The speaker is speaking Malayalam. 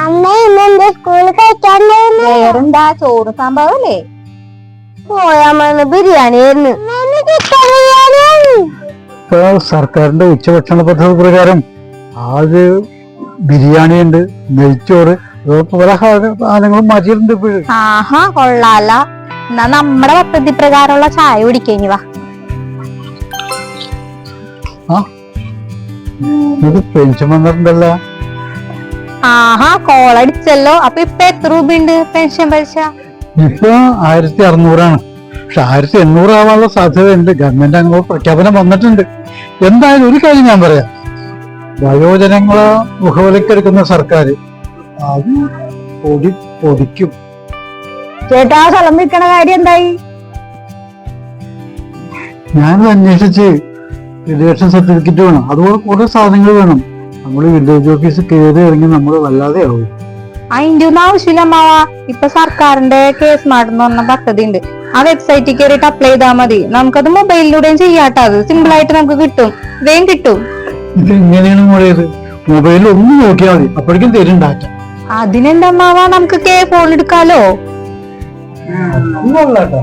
അമ്മ ഇന്നെന്താ സ്കൂളിൽ കഴിക്കാണ്ടാ? ചോറ് സാമ്പാറല്ലേ? പോയാമ്മ ബിരിയാണി ആയിരുന്നു. ഇപ്പൊ സർക്കാരിന്റെ ഉച്ചഭക്ഷണ പദ്ധതി പ്രകാരം ആകെ ബിരിയാണി ഉണ്ട്, നെയ്ച്ചോറ്, പല സാധനങ്ങളും മാറ്റിയിട്ടുണ്ട് ഇപ്പോഴും. ആഹാ, കൊള്ളാല. എന്നാ നമ്മുടെ പദ്ധതി പ്രകാരമുള്ള ചായ കുടിക്കഴിഞ്ഞു വാ. ഇത് പെൻഷൻ വന്നിട്ടുണ്ടല്ലോ. ആഹാ, കോളടിച്ചല്ലോ. അപ്പൊ ഇപ്പൊ എത്ര രൂപയുണ്ട് പെൻഷൻ പൈസ? ഇപ്പൊ 1600 പക്ഷെ 1800 ആവാനുള്ള സാധ്യതയുണ്ട്. ഗവൺമെന്റ് അങ്ങനെ പ്രഖ്യാപനം വന്നിട്ടുണ്ട്. എന്തായാലും ഒരു കാര്യം ഞാൻ പറയാം, വയോജനങ്ങളെ മുഖവിലക്കെടുക്കുന്ന സർക്കാർ അത് പൊടിക്കും. ചേട്ടാ, സ്ഥലം വിൽക്കണ കാര്യം എന്തായി? ഞാനത് അന്വേഷിച്ച് റിലേഷൻ സർട്ടിഫിക്കറ്റ് വേണം, അതുപോലെ കുറെ സാധനങ്ങൾ വേണം. നമ്മള് വില്ലേജ് ഓഫീസിൽ കയറി ഇറങ്ങി നമ്മൾ വല്ലാതെ ആവും. അതിന്റെ ഒന്നും ആവശ്യമില്ല അമ്മാവാ. ഇപ്പൊ സർക്കാരിന്റെ കേസ്മാർട്ട് എന്ന് പറഞ്ഞ പദ്ധതി ഉണ്ട്. ആ വെബ്സൈറ്റിൽ കയറിയിട്ട് അപ്ലൈ ചെയ്താൽ മതി. നമുക്കത് മൊബൈലിലൂടെയും ചെയ്യാട്ടോ. അത് സിമ്പിൾ ആയിട്ട് നമുക്ക് കിട്ടും, വേഗം കിട്ടും. ഇത് എങ്ങനെയാണ് മോളേത്? മൊബൈലിൽ ഒന്ന് നോക്കിയാൽ മതി, അപ്പോഴേക്കും തരും ഡാറ്റ. അതിനെന്താ അമ്മാവാ, നമുക്ക് ഫോൺ എടുക്കാലോ. ഒന്നുമല്ല കേട്ടോ.